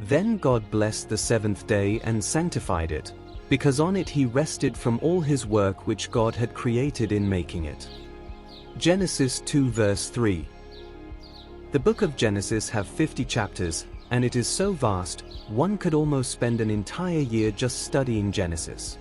Then God blessed the seventh day and sanctified it, because on it he rested from all his work which God had created in making it. Genesis 2 verse 3. The book of Genesis have 50 chapters, and it is so vast, one could almost spend an entire year just studying Genesis.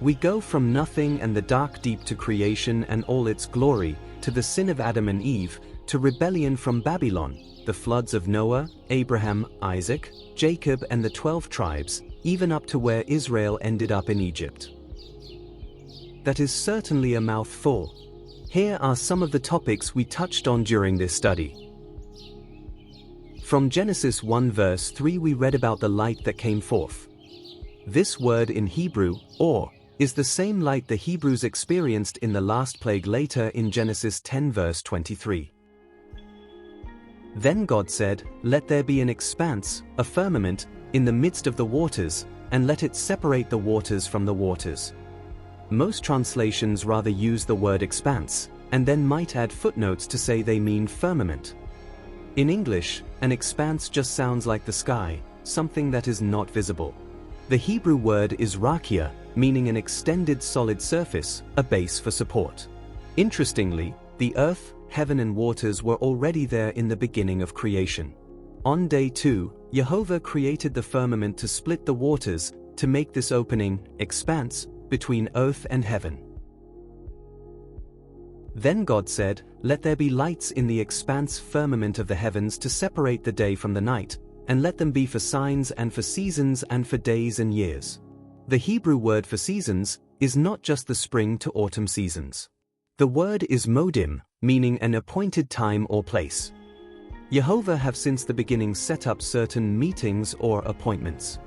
We go from nothing and the dark deep to creation and all its glory, to the sin of Adam and Eve, to rebellion from Babylon, the floods of Noah, Abraham, Isaac, Jacob and the 12 tribes, even up to where Israel ended up in Egypt. That is certainly a mouthful. Here are some of the topics we touched on during this study. From Genesis 1 verse 3 we read about the light that came forth. This word in Hebrew, or, is the same light the Hebrews experienced in the last plague later in Genesis 10 verse 23. Then God said, "Let there be an expanse, a firmament, in the midst of the waters, and let it separate the waters from the waters." Most translations rather use the word expanse, and then might add footnotes to say they mean firmament. In English, an expanse just sounds like the sky, something that is not visible. The Hebrew word is rakia, meaning an extended solid surface, a base for support. Interestingly, the earth, heaven and waters were already there in the beginning of creation. On day 2, Jehovah created the firmament to split the waters, to make this opening, expanse, between earth and heaven. Then God said, "Let there be lights in the expanse firmament of the heavens to separate the day from the night, and let them be for signs and for seasons and for days and years." The Hebrew word for seasons is not just the spring to autumn seasons. The word is modim, meaning an appointed time or place. Jehovah have since the beginning set up certain meetings or appointments.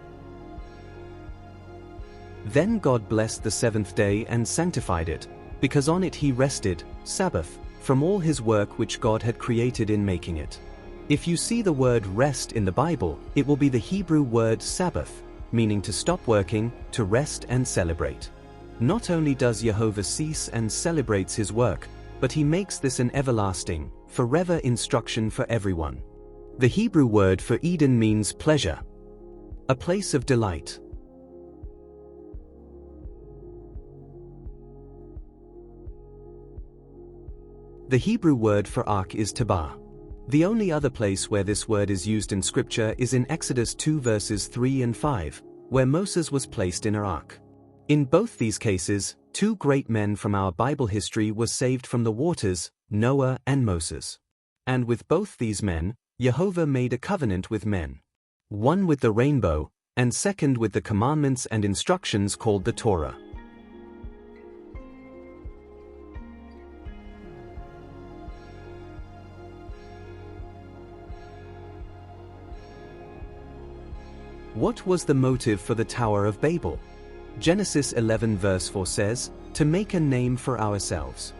Then God blessed the seventh day and sanctified it, because on it he rested, Sabbath, from all his work which God had created in making it. If you see the word rest in the Bible, it will be the Hebrew word Sabbath, meaning to stop working, to rest and celebrate. Not only does Jehovah cease and celebrates his work, but he makes this an everlasting, forever instruction for everyone. The Hebrew word for Eden means pleasure, a place of delight. The Hebrew word for ark is tabah. The only other place where this word is used in Scripture is in Exodus 2 verses 3 and 5, where Moses was placed in an ark. In both these cases, two great men from our Bible history were saved from the waters, Noah and Moses. And with both these men, Jehovah made a covenant with men. One with the rainbow, and second with the commandments and instructions called the Torah. What was the motive for the Tower of Babel? Genesis 11 verse 4 says, "To make a name for ourselves."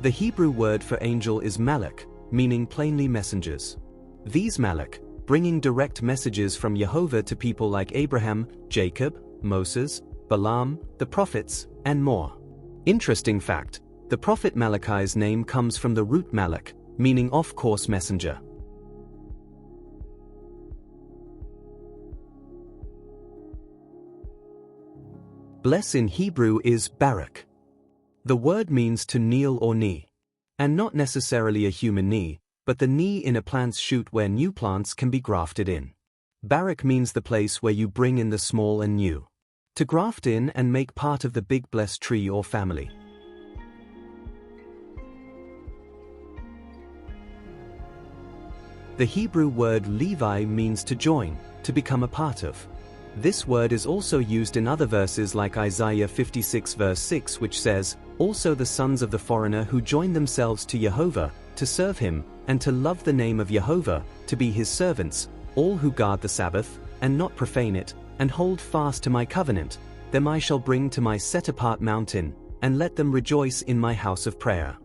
The Hebrew word for angel is malach, meaning plainly messengers. These malach, bringing direct messages from Jehovah to people like Abraham, Jacob, Moses, Balaam, the prophets, and more. Interesting fact, the prophet Malachi's name comes from the root malach, meaning off-course messenger. Bless in Hebrew is barak. The word means to kneel or knee. And not necessarily a human knee, but the knee in a plant's shoot where new plants can be grafted in. Barak means the place where you bring in the small and new. To graft in and make part of the big blessed tree or family. The Hebrew word Levi means to join, to become a part of. This word is also used in other verses like Isaiah 56 verse 6, which says, "Also the sons of the foreigner who join themselves to Jehovah, to serve him, and to love the name of Jehovah, to be his servants, all who guard the Sabbath, and not profane it, and hold fast to my covenant, them I shall bring to my set-apart mountain, and let them rejoice in my house of prayer."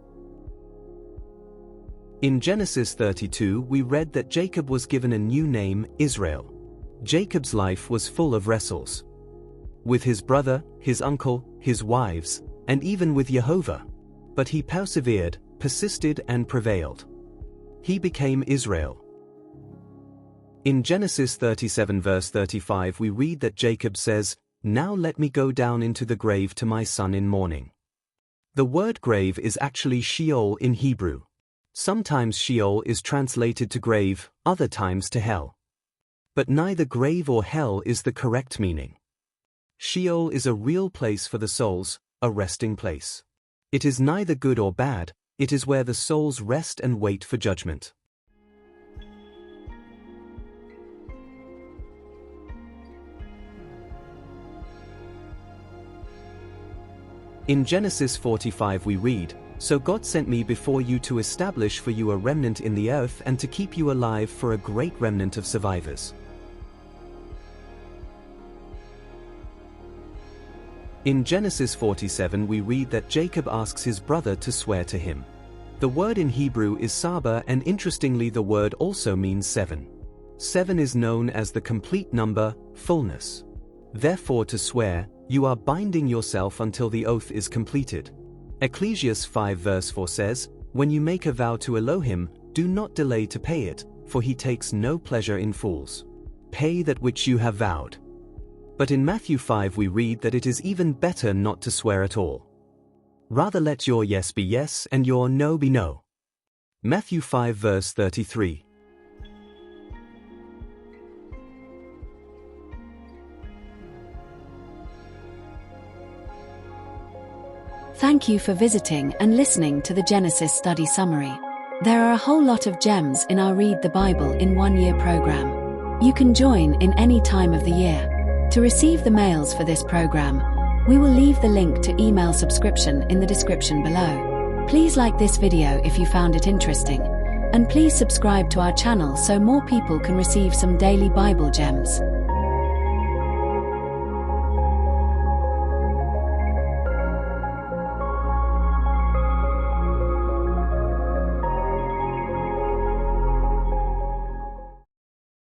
In Genesis 32 we read that Jacob was given a new name, Israel. Jacob's life was full of wrestles. With his brother, his uncle, his wives, and even with Jehovah. But he persevered, persisted and prevailed. He became Israel. In Genesis 37 verse 35 we read that Jacob says, "Now let me go down into the grave to my son in mourning." The word grave is actually Sheol in Hebrew. Sometimes Sheol is translated to grave, other times to hell. But neither grave or hell is the correct meaning. Sheol is a real place for the souls, a resting place. It is neither good or bad, it is where the souls rest and wait for judgment. In Genesis 45 we read, "So God sent me before you to establish for you a remnant in the earth and to keep you alive for a great remnant of survivors." In Genesis 47 we read that Jacob asks his brother to swear to him. The word in Hebrew is saba, and interestingly the word also means 7. 7 is known as the complete number, fullness. Therefore to swear, you are binding yourself until the oath is completed. Ecclesiastes 5 verse 4 says, "When you make a vow to Elohim, do not delay to pay it, for he takes no pleasure in fools. Pay that which you have vowed." But in Matthew 5 we read that it is even better not to swear at all. Rather let your yes be yes and your no be no. Matthew 5 verse 33. Thank you for visiting and listening to the Genesis Study Summary. There are a whole lot of gems in our Read the Bible in 1 year program. You can join in any time of the year. To receive the mails for this program, we will leave the link to email subscription in the description below. Please like this video if you found it interesting, and please subscribe to our channel so more people can receive some daily Bible gems.